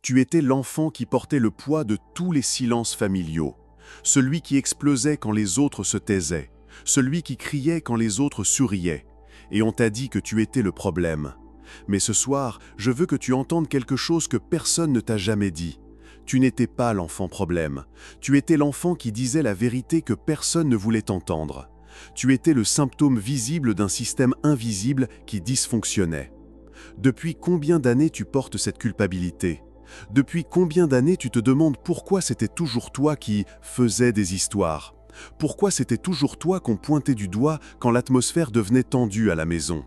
Tu étais l'enfant qui portait le poids de tous les silences familiaux, celui qui explosait quand les autres se taisaient, celui qui criait quand les autres souriaient. Et on t'a dit que tu étais le problème. Mais ce soir, je veux que tu entendes quelque chose que personne ne t'a jamais dit. Tu n'étais pas l'enfant problème. Tu étais l'enfant qui disait la vérité que personne ne voulait entendre. Tu étais le symptôme visible d'un système invisible qui dysfonctionnait. Depuis combien d'années tu portes cette culpabilité ? Depuis combien d'années tu te demandes pourquoi c'était toujours toi qui faisais des histoires ? Pourquoi c'était toujours toi qu'on pointait du doigt quand l'atmosphère devenait tendue à la maison ?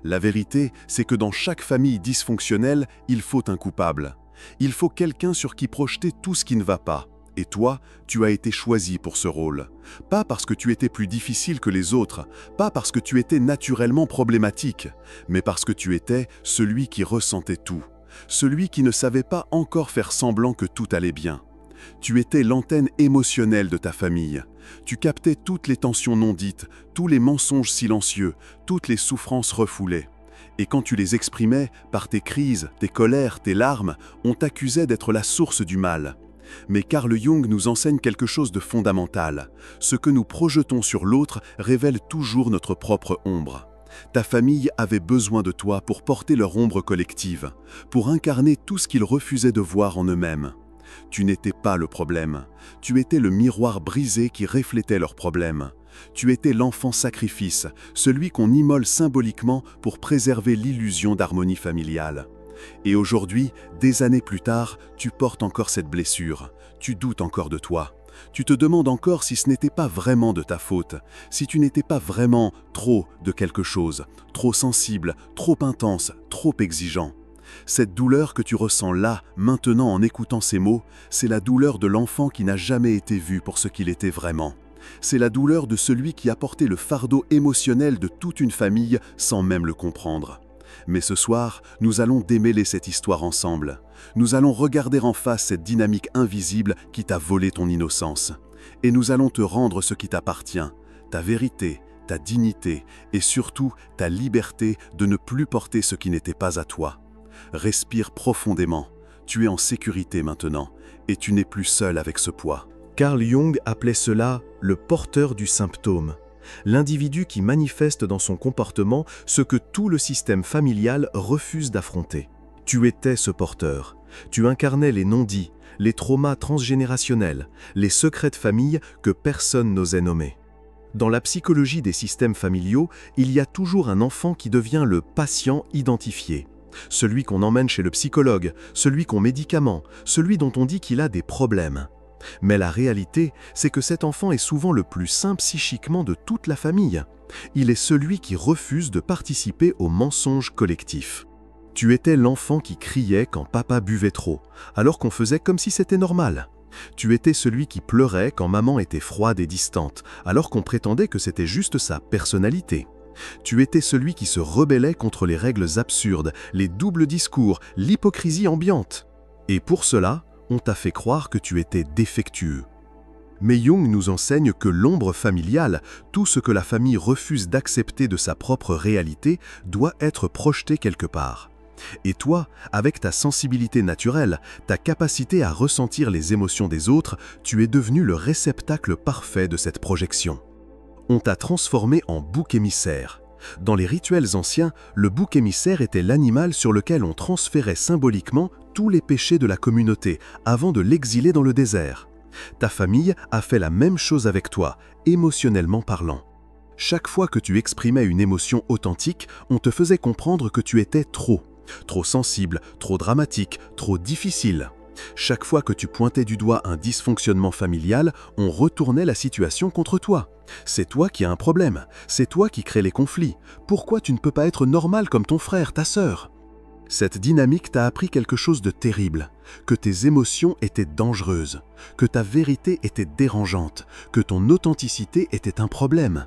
La vérité, c'est que dans chaque famille dysfonctionnelle, il faut un coupable. Il faut quelqu'un sur qui projeter tout ce qui ne va pas. Et toi, tu as été choisi pour ce rôle. Pas parce que tu étais plus difficile que les autres, pas parce que tu étais naturellement problématique, mais parce que tu étais celui qui ressentait tout, celui qui ne savait pas encore faire semblant que tout allait bien. Tu étais l'antenne émotionnelle de ta famille. Tu captais toutes les tensions non dites, tous les mensonges silencieux, toutes les souffrances refoulées. Et quand tu les exprimais par tes crises, tes colères, tes larmes, on t'accusait d'être la source du mal. Mais Carl Jung nous enseigne quelque chose de fondamental. Ce que nous projetons sur l'autre révèle toujours notre propre ombre. Ta famille avait besoin de toi pour porter leur ombre collective, pour incarner tout ce qu'ils refusaient de voir en eux-mêmes. Tu n'étais pas le problème. Tu étais le miroir brisé qui reflétait leurs problèmes. Tu étais l'enfant sacrifice, celui qu'on immole symboliquement pour préserver l'illusion d'harmonie familiale. Et aujourd'hui, des années plus tard, tu portes encore cette blessure. Tu doutes encore de toi. Tu te demandes encore si ce n'était pas vraiment de ta faute, si tu n'étais pas vraiment trop de quelque chose, trop sensible, trop intense, trop exigeant. Cette douleur que tu ressens là, maintenant en écoutant ces mots, c'est la douleur de l'enfant qui n'a jamais été vu pour ce qu'il était vraiment. C'est la douleur de celui qui a porté le fardeau émotionnel de toute une famille sans même le comprendre. Mais ce soir, nous allons démêler cette histoire ensemble. Nous allons regarder en face cette dynamique invisible qui t'a volé ton innocence. Et nous allons te rendre ce qui t'appartient, ta vérité, ta dignité et surtout ta liberté de ne plus porter ce qui n'était pas à toi. Respire profondément. Tu es en sécurité maintenant et tu n'es plus seul avec ce poids. Carl Jung appelait cela le porteur du symptôme, l'individu qui manifeste dans son comportement ce que tout le système familial refuse d'affronter. Tu étais ce porteur. Tu incarnais les non-dits, les traumas transgénérationnels, les secrets de famille que personne n'osait nommer. Dans la psychologie des systèmes familiaux, il y a toujours un enfant qui devient le patient identifié. Celui qu'on emmène chez le psychologue, celui qu'on médicamente, celui dont on dit qu'il a des problèmes. Mais la réalité, c'est que cet enfant est souvent le plus sain psychiquement de toute la famille. Il est celui qui refuse de participer au mensonge collectif. Tu étais l'enfant qui criait quand papa buvait trop, alors qu'on faisait comme si c'était normal. Tu étais celui qui pleurait quand maman était froide et distante, alors qu'on prétendait que c'était juste sa personnalité. Tu étais celui qui se rebellait contre les règles absurdes, les doubles discours, l'hypocrisie ambiante. Et pour cela, on t'a fait croire que tu étais défectueux. Mais Jung nous enseigne que l'ombre familiale, tout ce que la famille refuse d'accepter de sa propre réalité, doit être projeté quelque part. Et toi, avec ta sensibilité naturelle, ta capacité à ressentir les émotions des autres, tu es devenu le réceptacle parfait de cette projection. On t'a transformé en bouc émissaire. Dans les rituels anciens, le bouc émissaire était l'animal sur lequel on transférait symboliquement tous les péchés de la communauté avant de l'exiler dans le désert. Ta famille a fait la même chose avec toi, émotionnellement parlant. Chaque fois que tu exprimais une émotion authentique, on te faisait comprendre que tu étais trop sensible, trop dramatique, trop difficile. Chaque fois que tu pointais du doigt un dysfonctionnement familial, on retournait la situation contre toi. C'est toi qui as un problème, c'est toi qui crée les conflits. Pourquoi tu ne peux pas être normal comme ton frère, ta sœur ? Cette dynamique t'a appris quelque chose de terrible, que tes émotions étaient dangereuses, que ta vérité était dérangeante, que ton authenticité était un problème.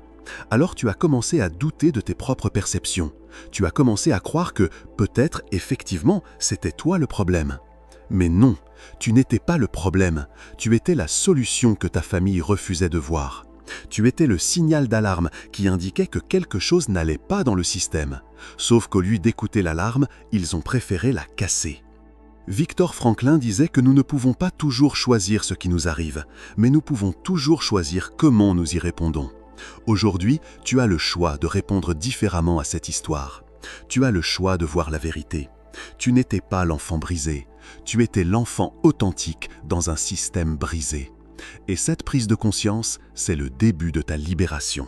Alors tu as commencé à douter de tes propres perceptions. Tu as commencé à croire que, peut-être, effectivement, c'était toi le problème. Mais non, tu n'étais pas le problème, tu étais la solution que ta famille refusait de voir. Tu étais le signal d'alarme qui indiquait que quelque chose n'allait pas dans le système. Sauf qu'au lieu d'écouter l'alarme, ils ont préféré la casser. Victor Franklin disait que nous ne pouvons pas toujours choisir ce qui nous arrive, mais nous pouvons toujours choisir comment nous y répondons. Aujourd'hui, tu as le choix de répondre différemment à cette histoire. Tu as le choix de voir la vérité. Tu n'étais pas l'enfant brisé, tu étais l'enfant authentique dans un système brisé. Et cette prise de conscience, c'est le début de ta libération.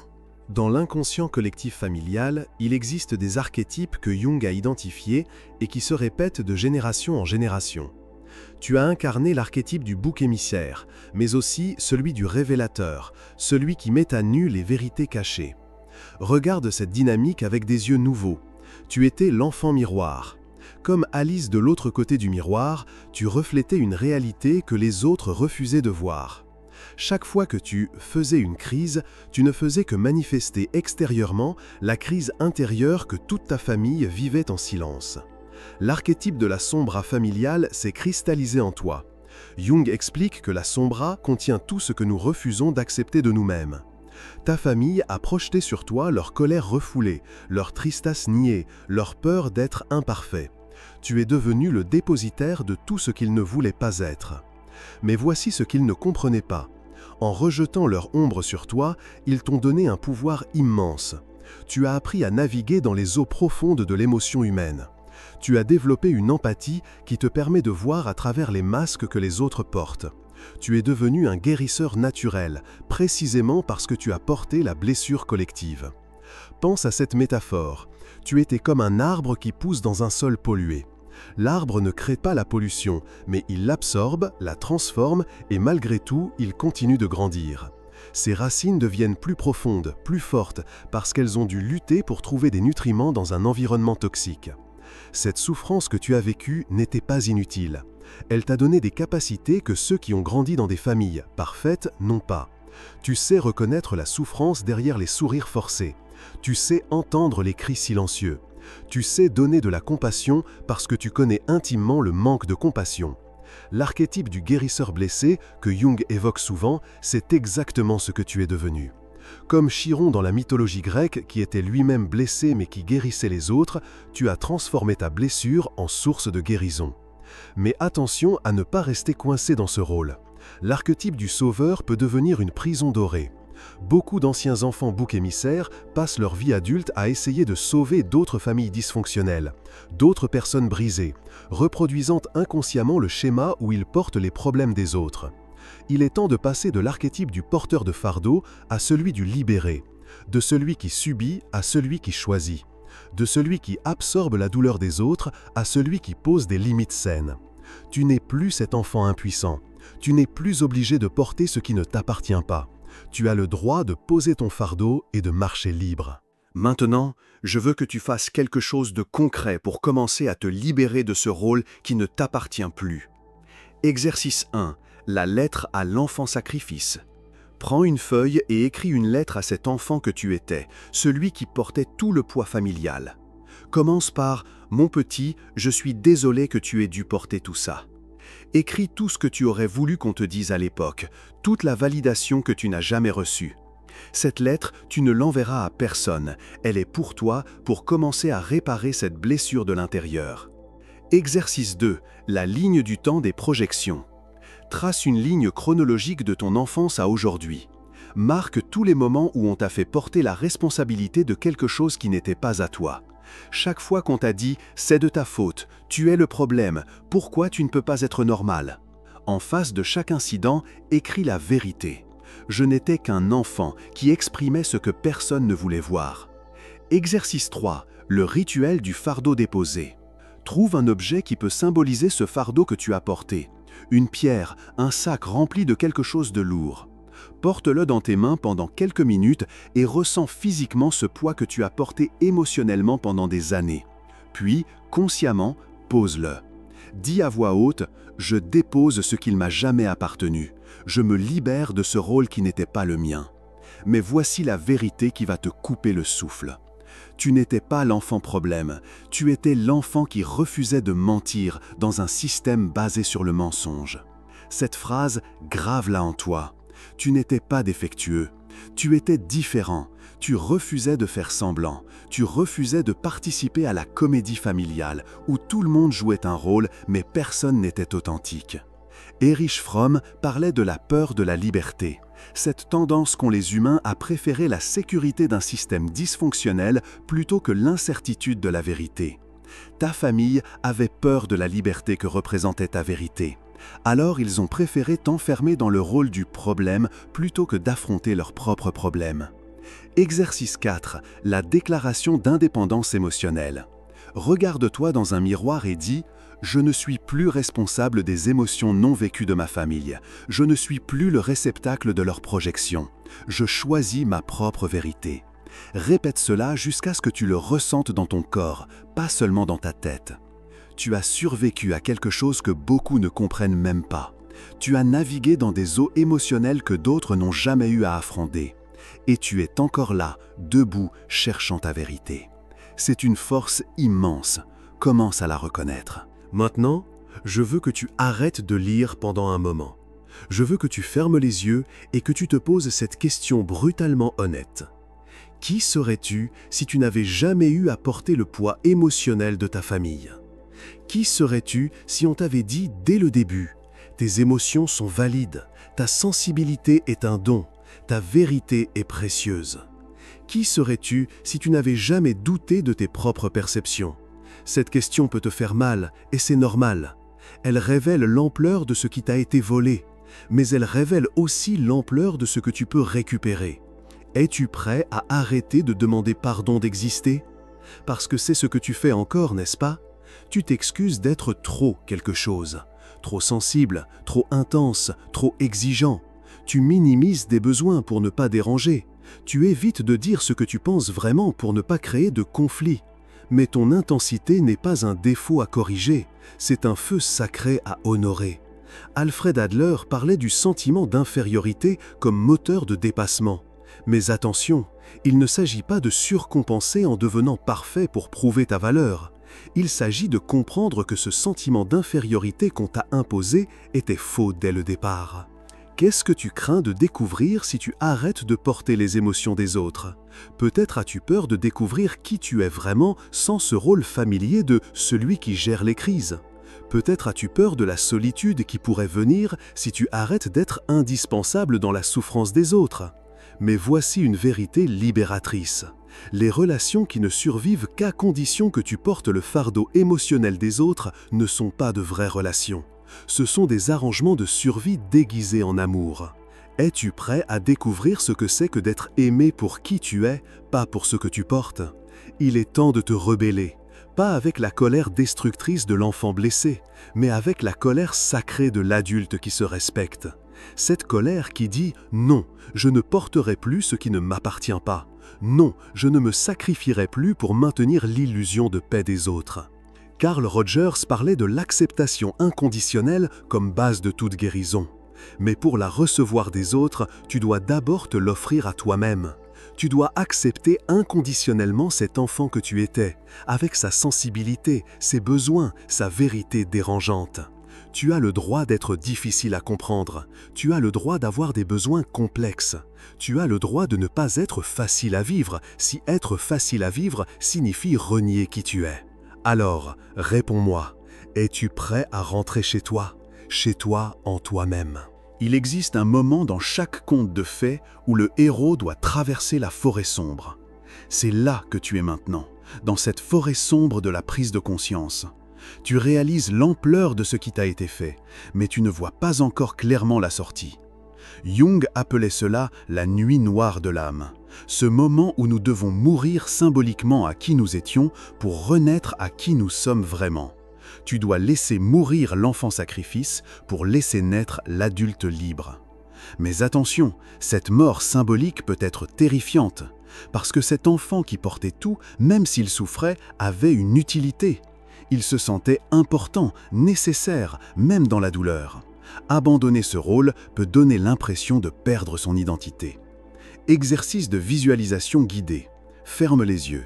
Dans l'inconscient collectif familial, il existe des archétypes que Jung a identifiés et qui se répètent de génération en génération. Tu as incarné l'archétype du bouc émissaire, mais aussi celui du révélateur, celui qui met à nu les vérités cachées. Regarde cette dynamique avec des yeux nouveaux. Tu étais l'enfant miroir. Comme Alice de l'autre côté du miroir, tu reflétais une réalité que les autres refusaient de voir. Chaque fois que tu faisais une crise, tu ne faisais que manifester extérieurement la crise intérieure que toute ta famille vivait en silence. L'archétype de la sombra familiale s'est cristallisé en toi. Jung explique que la sombra contient tout ce que nous refusons d'accepter de nous-mêmes. Ta famille a projeté sur toi leur colère refoulée, leur tristesse niée, leur peur d'être imparfait. Tu es devenu le dépositaire de tout ce qu'ils ne voulaient pas être. Mais voici ce qu'ils ne comprenaient pas. En rejetant leur ombre sur toi, ils t'ont donné un pouvoir immense. Tu as appris à naviguer dans les eaux profondes de l'émotion humaine. Tu as développé une empathie qui te permet de voir à travers les masques que les autres portent. Tu es devenu un guérisseur naturel, précisément parce que tu as porté la blessure collective. Pense à cette métaphore. Tu étais comme un arbre qui pousse dans un sol pollué. L'arbre ne crée pas la pollution, mais il l'absorbe, la transforme et malgré tout, il continue de grandir. Ses racines deviennent plus profondes, plus fortes, parce qu'elles ont dû lutter pour trouver des nutriments dans un environnement toxique. Cette souffrance que tu as vécue n'était pas inutile. Elle t'a donné des capacités que ceux qui ont grandi dans des familles parfaites n'ont pas. Tu sais reconnaître la souffrance derrière les sourires forcés. Tu sais entendre les cris silencieux. Tu sais donner de la compassion parce que tu connais intimement le manque de compassion. L'archétype du guérisseur blessé, que Jung évoque souvent, c'est exactement ce que tu es devenu. Comme Chiron dans la mythologie grecque, qui était lui-même blessé mais qui guérissait les autres, tu as transformé ta blessure en source de guérison. Mais attention à ne pas rester coincé dans ce rôle. L'archétype du sauveur peut devenir une prison dorée. Beaucoup d'anciens enfants boucs émissaires passent leur vie adulte à essayer de sauver d'autres familles dysfonctionnelles, d'autres personnes brisées, reproduisant inconsciemment le schéma où ils portent les problèmes des autres. Il est temps de passer de l'archétype du porteur de fardeau à celui du libéré, de celui qui subit à celui qui choisit, de celui qui absorbe la douleur des autres à celui qui pose des limites saines. Tu n'es plus cet enfant impuissant, tu n'es plus obligé de porter ce qui ne t'appartient pas. Tu as le droit de poser ton fardeau et de marcher libre. Maintenant, je veux que tu fasses quelque chose de concret pour commencer à te libérer de ce rôle qui ne t'appartient plus. Exercice 1. La lettre à l'enfant sacrifice. Prends une feuille et écris une lettre à cet enfant que tu étais, celui qui portait tout le poids familial. Commence par « Mon petit, je suis désolé que tu aies dû porter tout ça ». Écris tout ce que tu aurais voulu qu'on te dise à l'époque, toute la validation que tu n'as jamais reçue. Cette lettre, tu ne l'enverras à personne, elle est pour toi pour commencer à réparer cette blessure de l'intérieur. Exercice 2. La ligne du temps des projections. Trace une ligne chronologique de ton enfance à aujourd'hui. Marque tous les moments où on t'a fait porter la responsabilité de quelque chose qui n'était pas à toi. Chaque fois qu'on t'a dit « c'est de ta faute, tu es le problème, pourquoi tu ne peux pas être normal ?» En face de chaque incident, écris la vérité. Je n'étais qu'un enfant qui exprimait ce que personne ne voulait voir. Exercice 3. Le rituel du fardeau déposé. Trouve un objet qui peut symboliser ce fardeau que tu as porté. Une pierre, un sac rempli de quelque chose de lourd. Porte-le dans tes mains pendant quelques minutes et ressens physiquement ce poids que tu as porté émotionnellement pendant des années. Puis, consciemment, pose-le. Dis à voix haute « Je dépose ce qui ne m'a jamais appartenu. Je me libère de ce rôle qui n'était pas le mien. » Mais voici la vérité qui va te couper le souffle. Tu n'étais pas l'enfant problème, tu étais l'enfant qui refusait de mentir dans un système basé sur le mensonge. Cette phrase, grave-la en toi. Tu n'étais pas défectueux, Tu étais différent, tu refusais de faire semblant, tu refusais de participer à la comédie familiale où tout le monde jouait un rôle mais personne n'était authentique. Erich Fromm parlait de la peur de la liberté, cette tendance qu'ont les humains à préférer la sécurité d'un système dysfonctionnel plutôt que l'incertitude de la vérité. Ta famille avait peur de la liberté que représentait ta vérité. Alors ils ont préféré t'enfermer dans le rôle du problème plutôt que d'affronter leurs propres problèmes. Exercice 4. La déclaration d'indépendance émotionnelle. Regarde-toi dans un miroir et dis « Je ne suis plus responsable des émotions non vécues de ma famille. Je ne suis plus le réceptacle de leurs projections. Je choisis ma propre vérité. » Répète cela jusqu'à ce que tu le ressentes dans ton corps, pas seulement dans ta tête. Tu as survécu à quelque chose que beaucoup ne comprennent même pas. Tu as navigué dans des eaux émotionnelles que d'autres n'ont jamais eu à affronter. Et tu es encore là, debout, cherchant ta vérité. C'est une force immense. Commence à la reconnaître. Maintenant, je veux que tu arrêtes de lire pendant un moment. Je veux que tu fermes les yeux et que tu te poses cette question brutalement honnête. Qui serais-tu si tu n'avais jamais eu à porter le poids émotionnel de ta famille? Qui serais-tu si on t'avait dit dès le début « Tes émotions sont valides, ta sensibilité est un don, ta vérité est précieuse ». Qui serais-tu si tu n'avais jamais douté de tes propres perceptions? Cette question peut te faire mal, et c'est normal. Elle révèle l'ampleur de ce qui t'a été volé, mais elle révèle aussi l'ampleur de ce que tu peux récupérer. Es-tu prêt à arrêter de demander pardon d'exister? Parce que c'est ce que tu fais encore, n'est-ce pas? Tu t'excuses d'être trop quelque chose. Trop sensible, trop intense, trop exigeant. Tu minimises des besoins pour ne pas déranger. Tu évites de dire ce que tu penses vraiment pour ne pas créer de conflit. Mais ton intensité n'est pas un défaut à corriger, c'est un feu sacré à honorer. Alfred Adler parlait du sentiment d'infériorité comme moteur de dépassement. Mais attention, il ne s'agit pas de surcompenser en devenant parfait pour prouver ta valeur. Il s'agit de comprendre que ce sentiment d'infériorité qu'on t'a imposé était faux dès le départ. Qu'est-ce que tu crains de découvrir si tu arrêtes de porter les émotions des autres? Peut-être as-tu peur de découvrir qui tu es vraiment sans ce rôle familier de celui qui gère les crises. Peut-être as-tu peur de la solitude qui pourrait venir si tu arrêtes d'être indispensable dans la souffrance des autres. Mais voici une vérité libératrice. Les relations qui ne survivent qu'à condition que tu portes le fardeau émotionnel des autres ne sont pas de vraies relations. Ce sont des arrangements de survie déguisés en amour. Es-tu prêt à découvrir ce que c'est que d'être aimé pour qui tu es, pas pour ce que tu portes? Il est temps de te rebeller, pas avec la colère destructrice de l'enfant blessé, mais avec la colère sacrée de l'adulte qui se respecte. Cette colère qui dit « Non, je ne porterai plus ce qui ne m'appartient pas. Non, je ne me sacrifierai plus pour maintenir l'illusion de paix des autres. » Carl Rogers parlait de l'acceptation inconditionnelle comme base de toute guérison. Mais pour la recevoir des autres, tu dois d'abord te l'offrir à toi-même. Tu dois accepter inconditionnellement cet enfant que tu étais, avec sa sensibilité, ses besoins, sa vérité dérangeante. Tu as le droit d'être difficile à comprendre. Tu as le droit d'avoir des besoins complexes. Tu as le droit de ne pas être facile à vivre, si être facile à vivre signifie renier qui tu es. Alors, réponds-moi, es-tu prêt à rentrer chez toi en toi-même? Il existe un moment dans chaque conte de fées où le héros doit traverser la forêt sombre. C'est là que tu es maintenant, dans cette forêt sombre de la prise de conscience. Tu réalises l'ampleur de ce qui t'a été fait, mais tu ne vois pas encore clairement la sortie. Jung appelait cela la nuit noire de l'âme, ce moment où nous devons mourir symboliquement à qui nous étions pour renaître à qui nous sommes vraiment. Tu dois laisser mourir l'enfant sacrifice pour laisser naître l'adulte libre. Mais attention, cette mort symbolique peut être terrifiante, parce que cet enfant qui portait tout, même s'il souffrait, avait une utilité. Il se sentait important, nécessaire, même dans la douleur. Abandonner ce rôle peut donner l'impression de perdre son identité. Exercice de visualisation guidée. Ferme les yeux.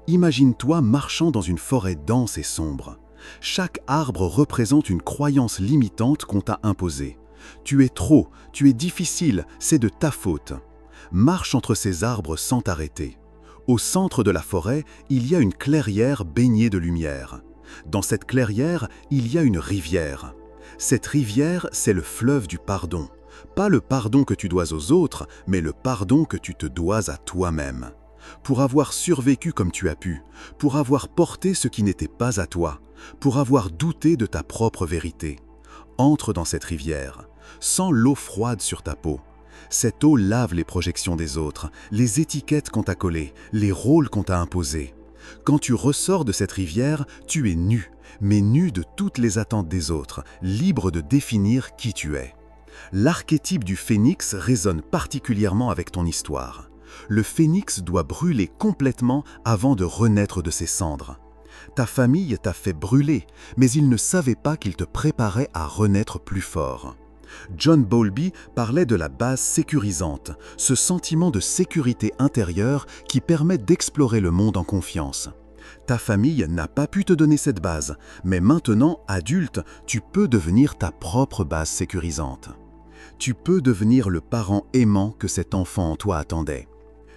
Imagine-toi marchant dans une forêt dense et sombre. Chaque arbre représente une croyance limitante qu'on t'a imposée. Tu es trop, tu es difficile, c'est de ta faute. Marche entre ces arbres sans t'arrêter. Au centre de la forêt, il y a une clairière baignée de lumière. Dans cette clairière, il y a une rivière. Cette rivière, c'est le fleuve du pardon. Pas le pardon que tu dois aux autres, mais le pardon que tu te dois à toi-même. Pour avoir survécu comme tu as pu, pour avoir porté ce qui n'était pas à toi, pour avoir douté de ta propre vérité. Entre dans cette rivière. Sens l'eau froide sur ta peau. Cette eau lave les projections des autres, les étiquettes qu'on t'a collées, les rôles qu'on t'a imposés. Quand tu ressors de cette rivière, tu es nu, mais nu de toutes les attentes des autres, libre de définir qui tu es. L'archétype du phénix résonne particulièrement avec ton histoire. Le phénix doit brûler complètement avant de renaître de ses cendres. Ta famille t'a fait brûler, mais ils ne savaient pas qu'ils te préparaient à renaître plus fort. John Bowlby parlait de la base sécurisante, ce sentiment de sécurité intérieure qui permet d'explorer le monde en confiance. Ta famille n'a pas pu te donner cette base, mais maintenant, adulte, tu peux devenir ta propre base sécurisante. Tu peux devenir le parent aimant que cet enfant en toi attendait.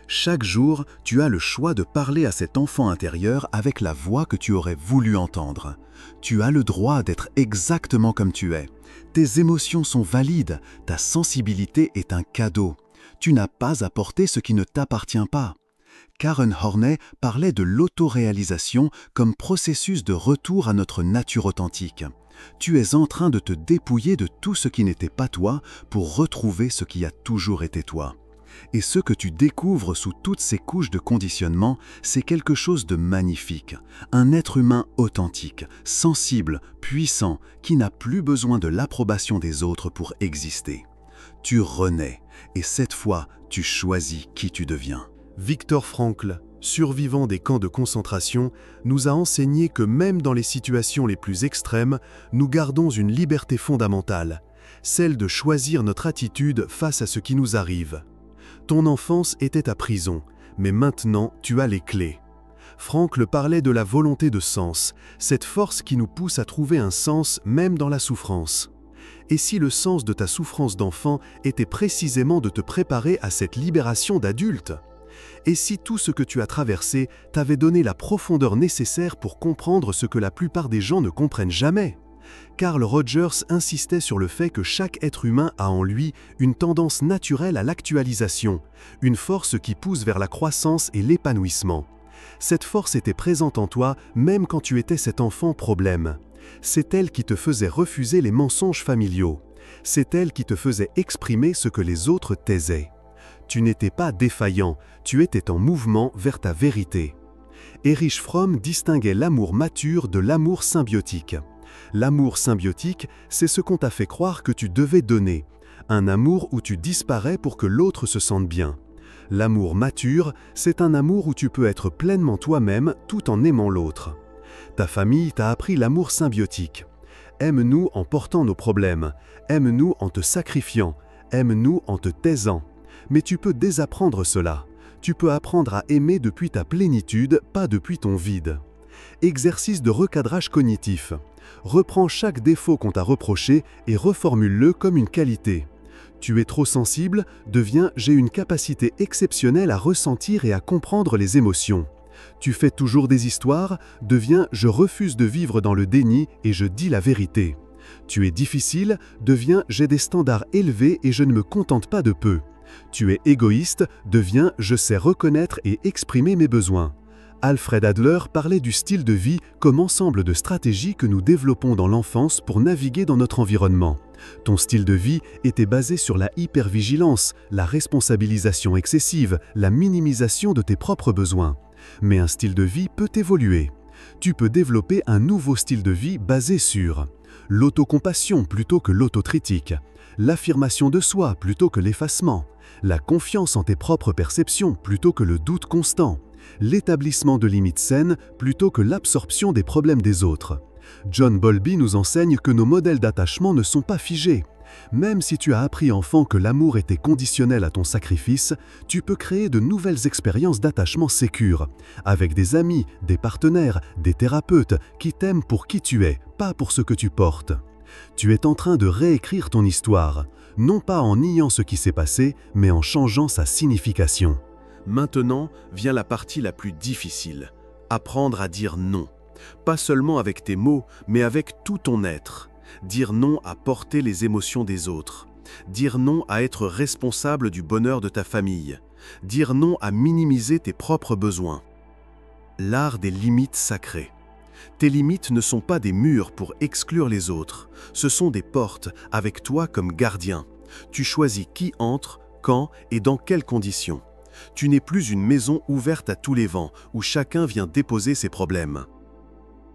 Chaque jour, tu as le choix de parler à cet enfant intérieur avec la voix que tu aurais voulu entendre. Tu as le droit d'être exactement comme tu es. Tes émotions sont valides, ta sensibilité est un cadeau. Tu n'as pas à porter ce qui ne t'appartient pas. Karen Horney parlait de l'autoréalisation comme processus de retour à notre nature authentique. Tu es en train de te dépouiller de tout ce qui n'était pas toi pour retrouver ce qui a toujours été toi. Et ce que tu découvres sous toutes ces couches de conditionnement, c'est quelque chose de magnifique. Un être humain authentique, sensible, puissant, qui n'a plus besoin de l'approbation des autres pour exister. Tu renais, et cette fois, tu choisis qui tu deviens. Viktor Frankl, survivant des camps de concentration, nous a enseigné que même dans les situations les plus extrêmes, nous gardons une liberté fondamentale, celle de choisir notre attitude face à ce qui nous arrive. Ton enfance était ta prison, mais maintenant tu as les clés. Frankl parlait de la volonté de sens, cette force qui nous pousse à trouver un sens même dans la souffrance. Et si le sens de ta souffrance d'enfant était précisément de te préparer à cette libération d'adulte ? Et si tout ce que tu as traversé t'avait donné la profondeur nécessaire pour comprendre ce que la plupart des gens ne comprennent jamais ? Carl Rogers insistait sur le fait que chaque être humain a en lui une tendance naturelle à l'actualisation, une force qui pousse vers la croissance et l'épanouissement. Cette force était présente en toi même quand tu étais cet enfant problème. C'est elle qui te faisait refuser les mensonges familiaux. C'est elle qui te faisait exprimer ce que les autres taisaient. Tu n'étais pas défaillant, tu étais en mouvement vers ta vérité. Erich Fromm distinguait l'amour mature de l'amour symbiotique. L'amour symbiotique, c'est ce qu'on t'a fait croire que tu devais donner. Un amour où tu disparais pour que l'autre se sente bien. L'amour mature, c'est un amour où tu peux être pleinement toi-même tout en aimant l'autre. Ta famille t'a appris l'amour symbiotique. Aime-nous en portant nos problèmes. Aime-nous en te sacrifiant. Aime-nous en te taisant. Mais tu peux désapprendre cela. Tu peux apprendre à aimer depuis ta plénitude, pas depuis ton vide. Exercice de recadrage cognitif. Reprends chaque défaut qu'on t'a reproché et reformule-le comme une qualité. Tu es trop sensible, devient « j'ai une capacité exceptionnelle à ressentir et à comprendre les émotions ». Tu fais toujours des histoires, devient « je refuse de vivre dans le déni et je dis la vérité ». Tu es difficile, devient « j'ai des standards élevés et je ne me contente pas de peu ». Tu es égoïste, devient « je sais reconnaître et exprimer mes besoins ». Alfred Adler parlait du style de vie comme ensemble de stratégies que nous développons dans l'enfance pour naviguer dans notre environnement. Ton style de vie était basé sur la hypervigilance, la responsabilisation excessive, la minimisation de tes propres besoins. Mais un style de vie peut évoluer. Tu peux développer un nouveau style de vie basé sur l'autocompassion plutôt que l'autocritique, l'affirmation de soi plutôt que l'effacement, la confiance en tes propres perceptions plutôt que le doute constant, l'établissement de limites saines plutôt que l'absorption des problèmes des autres. John Bowlby nous enseigne que nos modèles d'attachement ne sont pas figés. Même si tu as appris enfant que l'amour était conditionnel à ton sacrifice, tu peux créer de nouvelles expériences d'attachement sécures, avec des amis, des partenaires, des thérapeutes qui t'aiment pour qui tu es, pas pour ce que tu portes. Tu es en train de réécrire ton histoire, non pas en niant ce qui s'est passé, mais en changeant sa signification. Maintenant vient la partie la plus difficile. Apprendre à dire non. Pas seulement avec tes mots, mais avec tout ton être. Dire non à porter les émotions des autres. Dire non à être responsable du bonheur de ta famille. Dire non à minimiser tes propres besoins. L'art des limites sacrées. Tes limites ne sont pas des murs pour exclure les autres, ce sont des portes avec toi comme gardien. Tu choisis qui entre, quand et dans quelles conditions. Tu n'es plus une maison ouverte à tous les vents où chacun vient déposer ses problèmes.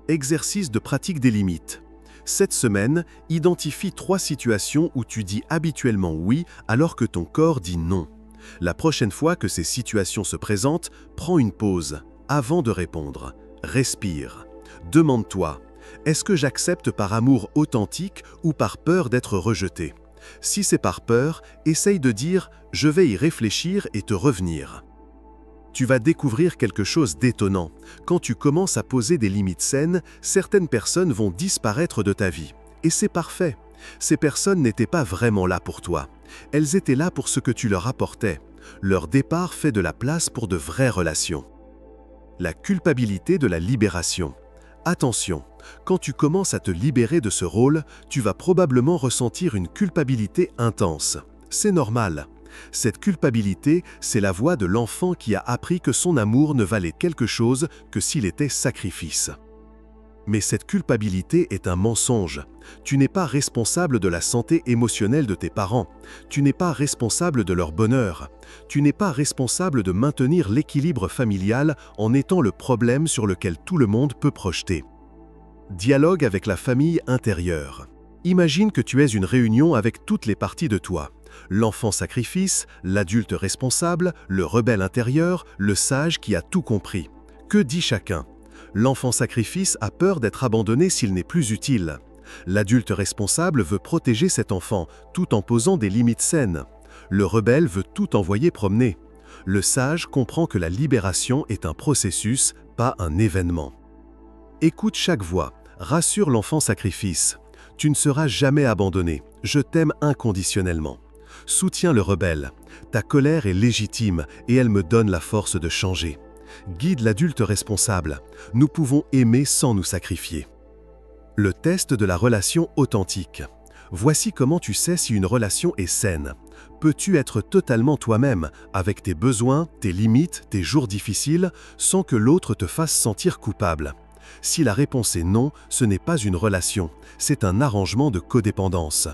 Exercice de pratique des limites. Cette semaine, identifie 3 situations où tu dis habituellement oui alors que ton corps dit non. La prochaine fois que ces situations se présentent, prends une pause avant de répondre. Respire. Demande-toi, est-ce que j'accepte par amour authentique ou par peur d'être rejeté? Si c'est par peur, essaye de dire « je vais y réfléchir et te revenir ». Tu vas découvrir quelque chose d'étonnant. Quand tu commences à poser des limites saines, certaines personnes vont disparaître de ta vie. Et c'est parfait. Ces personnes n'étaient pas vraiment là pour toi. Elles étaient là pour ce que tu leur apportais. Leur départ fait de la place pour de vraies relations. La culpabilité de la libération. Attention, quand tu commences à te libérer de ce rôle, tu vas probablement ressentir une culpabilité intense. C'est normal. Cette culpabilité, c'est la voix de l'enfant qui a appris que son amour ne valait quelque chose que s'il était sacrifice. Mais cette culpabilité est un mensonge. Tu n'es pas responsable de la santé émotionnelle de tes parents. Tu n'es pas responsable de leur bonheur. Tu n'es pas responsable de maintenir l'équilibre familial en étant le problème sur lequel tout le monde peut projeter. Dialogue avec la famille intérieure. Imagine que tu aies une réunion avec toutes les parties de toi. L'enfant sacrifice, l'adulte responsable, le rebelle intérieur, le sage qui a tout compris. Que dit chacun ? L'enfant sacrifice a peur d'être abandonné s'il n'est plus utile. L'adulte responsable veut protéger cet enfant tout en posant des limites saines. Le rebelle veut tout envoyer promener. Le sage comprend que la libération est un processus, pas un événement. Écoute chaque voix, rassure l'enfant sacrifice. Tu ne seras jamais abandonné, je t'aime inconditionnellement. Soutiens le rebelle. Ta colère est légitime et elle me donne la force de changer. Guide l'adulte responsable. Nous pouvons aimer sans nous sacrifier. Le test de la relation authentique. Voici comment tu sais si une relation est saine. Peux-tu être totalement toi-même, avec tes besoins, tes limites, tes jours difficiles, sans que l'autre te fasse sentir coupable? Si la réponse est non, ce n'est pas une relation, c'est un arrangement de codépendance.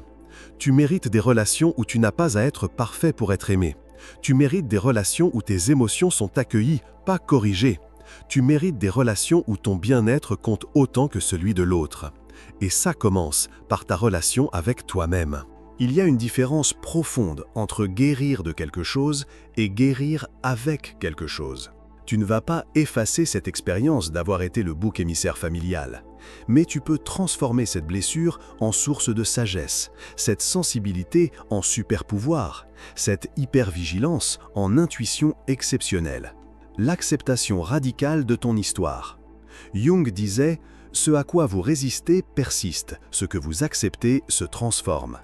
Tu mérites des relations où tu n'as pas à être parfait pour être aimé. Tu mérites des relations où tes émotions sont accueillies, pas corrigées. Tu mérites des relations où ton bien-être compte autant que celui de l'autre. Et ça commence par ta relation avec toi-même. Il y a une différence profonde entre guérir de quelque chose et guérir avec quelque chose. Tu ne vas pas effacer cette expérience d'avoir été le bouc émissaire familial, mais tu peux transformer cette blessure en source de sagesse, cette sensibilité en super-pouvoir, cette hypervigilance en intuition exceptionnelle. L'acceptation radicale de ton histoire. Jung disait « Ce à quoi vous résistez persiste, ce que vous acceptez se transforme ».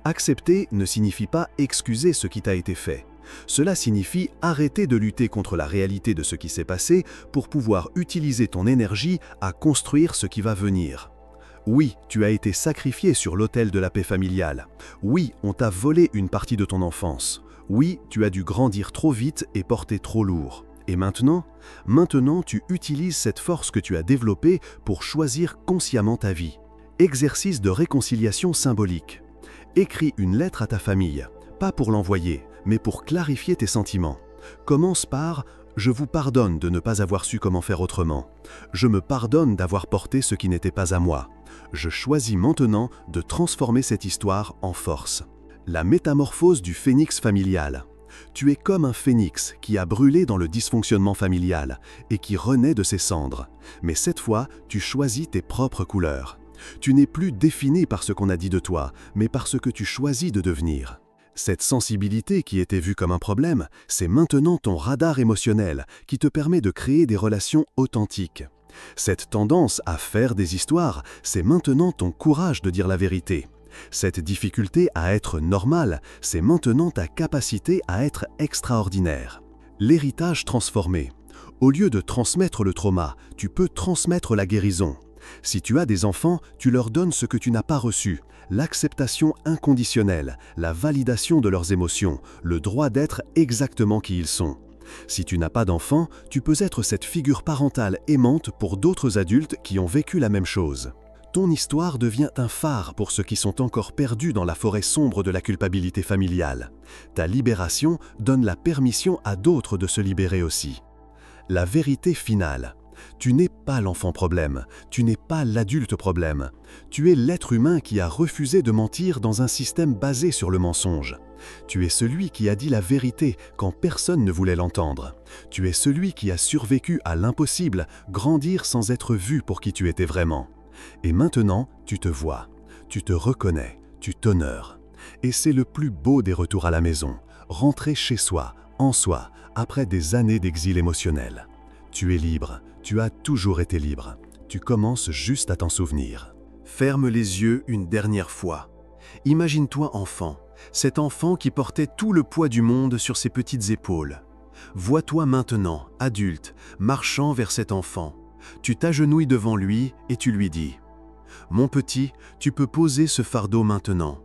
Accepter ne signifie pas excuser ce qui t'a été fait. Cela signifie arrêter de lutter contre la réalité de ce qui s'est passé pour pouvoir utiliser ton énergie à construire ce qui va venir. Oui, tu as été sacrifié sur l'autel de la paix familiale. Oui, on t'a volé une partie de ton enfance. Oui, tu as dû grandir trop vite et porter trop lourd. Et maintenant, tu utilises cette force que tu as développée pour choisir consciemment ta vie. Exercice de réconciliation symbolique. Écris une lettre à ta famille, pas pour l'envoyer, mais pour clarifier tes sentiments. Commence par « Je vous pardonne de ne pas avoir su comment faire autrement. Je me pardonne d'avoir porté ce qui n'était pas à moi. Je choisis maintenant de transformer cette histoire en force. » La métamorphose du phénix familial. Tu es comme un phénix qui a brûlé dans le dysfonctionnement familial et qui renaît de ses cendres. Mais cette fois, tu choisis tes propres couleurs. Tu n'es plus défini par ce qu'on a dit de toi, mais par ce que tu choisis de devenir. Cette sensibilité qui était vue comme un problème, c'est maintenant ton radar émotionnel qui te permet de créer des relations authentiques. Cette tendance à faire des histoires, c'est maintenant ton courage de dire la vérité. Cette difficulté à être normal, c'est maintenant ta capacité à être extraordinaire. L'héritage transformé. Au lieu de transmettre le trauma, tu peux transmettre la guérison. Si tu as des enfants, tu leur donnes ce que tu n'as pas reçu, l'acceptation inconditionnelle, la validation de leurs émotions, le droit d'être exactement qui ils sont. Si tu n'as pas d'enfants, tu peux être cette figure parentale aimante pour d'autres adultes qui ont vécu la même chose. Ton histoire devient un phare pour ceux qui sont encore perdus dans la forêt sombre de la culpabilité familiale. Ta libération donne la permission à d'autres de se libérer aussi. La vérité finale. Tu n'es pas l'enfant problème, tu n'es pas l'adulte problème. Tu es l'être humain qui a refusé de mentir dans un système basé sur le mensonge. Tu es celui qui a dit la vérité quand personne ne voulait l'entendre. Tu es celui qui a survécu à l'impossible, grandir sans être vu pour qui tu étais vraiment. Et maintenant, tu te vois, tu te reconnais, tu t'honores. Et c'est le plus beau des retours à la maison, rentrer chez soi, en soi, après des années d'exil émotionnel. Tu es libre, tu as toujours été libre. Tu commences juste à t'en souvenir. Ferme les yeux une dernière fois. Imagine-toi enfant, cet enfant qui portait tout le poids du monde sur ses petites épaules. Vois-toi maintenant, adulte, marchant vers cet enfant. Tu t'agenouilles devant lui et tu lui dis « Mon petit, tu peux poser ce fardeau maintenant.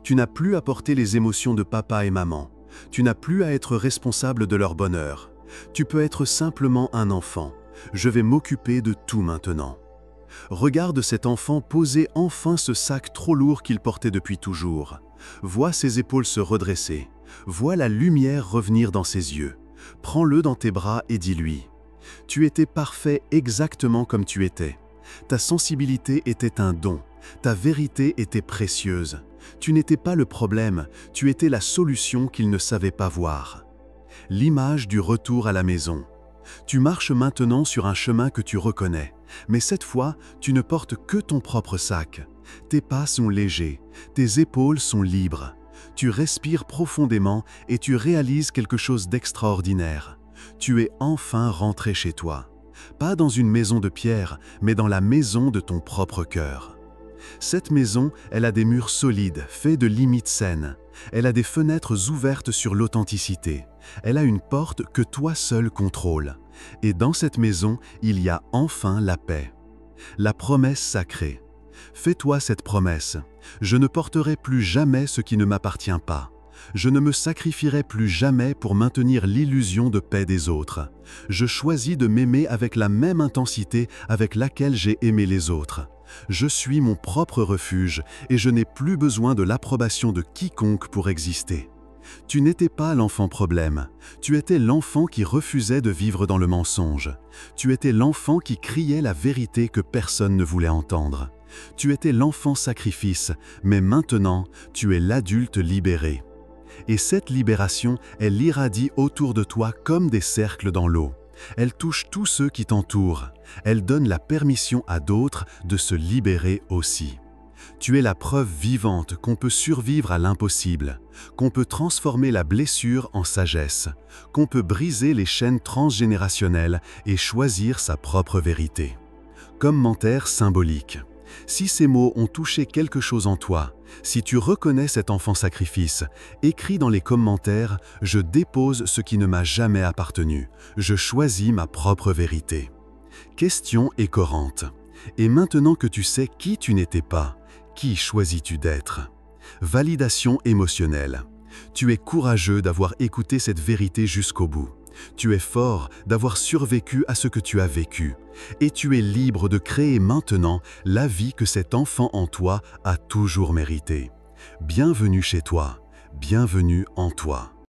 Tu n'as plus à porter les émotions de papa et maman. Tu n'as plus à être responsable de leur bonheur. Tu peux être simplement un enfant. Je vais m'occuper de tout maintenant. » Regarde cet enfant poser enfin ce sac trop lourd qu'il portait depuis toujours. Vois ses épaules se redresser. Vois la lumière revenir dans ses yeux. Prends-le dans tes bras et dis-lui « Tu étais parfait exactement comme tu étais. Ta sensibilité était un don. Ta vérité était précieuse. Tu n'étais pas le problème, tu étais la solution qu'il ne savait pas voir. » L'image du retour à la maison. Tu marches maintenant sur un chemin que tu reconnais, mais cette fois, tu ne portes que ton propre sac. Tes pas sont légers, tes épaules sont libres. Tu respires profondément et tu réalises quelque chose d'extraordinaire. Tu es enfin rentré chez toi. Pas dans une maison de pierre, mais dans la maison de ton propre cœur. Cette maison, elle a des murs solides, faits de limites saines. Elle a des fenêtres ouvertes sur l'authenticité. Elle a une porte que toi seul contrôles. Et dans cette maison, il y a enfin la paix. La promesse sacrée. Fais-toi cette promesse. Je ne porterai plus jamais ce qui ne m'appartient pas. Je ne me sacrifierai plus jamais pour maintenir l'illusion de paix des autres. Je choisis de m'aimer avec la même intensité avec laquelle j'ai aimé les autres. Je suis mon propre refuge et je n'ai plus besoin de l'approbation de quiconque pour exister. Tu n'étais pas l'enfant problème. Tu étais l'enfant qui refusait de vivre dans le mensonge. Tu étais l'enfant qui criait la vérité que personne ne voulait entendre. Tu étais l'enfant sacrifice, mais maintenant, tu es l'adulte libéré. Et cette libération, elle irradie autour de toi comme des cercles dans l'eau. Elle touche tous ceux qui t'entourent. Elle donne la permission à d'autres de se libérer aussi. Tu es la preuve vivante qu'on peut survivre à l'impossible, qu'on peut transformer la blessure en sagesse, qu'on peut briser les chaînes transgénérationnelles et choisir sa propre vérité. Commentaire symbolique. Si ces mots ont touché quelque chose en toi, si tu reconnais cet enfant sacrifice, écris dans les commentaires « Je dépose ce qui ne m'a jamais appartenu. Je choisis ma propre vérité. » Question écœurante. Et maintenant que tu sais qui tu n'étais pas, qui choisis-tu d'être? Validation émotionnelle. Tu es courageux d'avoir écouté cette vérité jusqu'au bout. Tu es fort d'avoir survécu à ce que tu as vécu. Et tu es libre de créer maintenant la vie que cet enfant en toi a toujours mérité. Bienvenue chez toi, bienvenue en toi.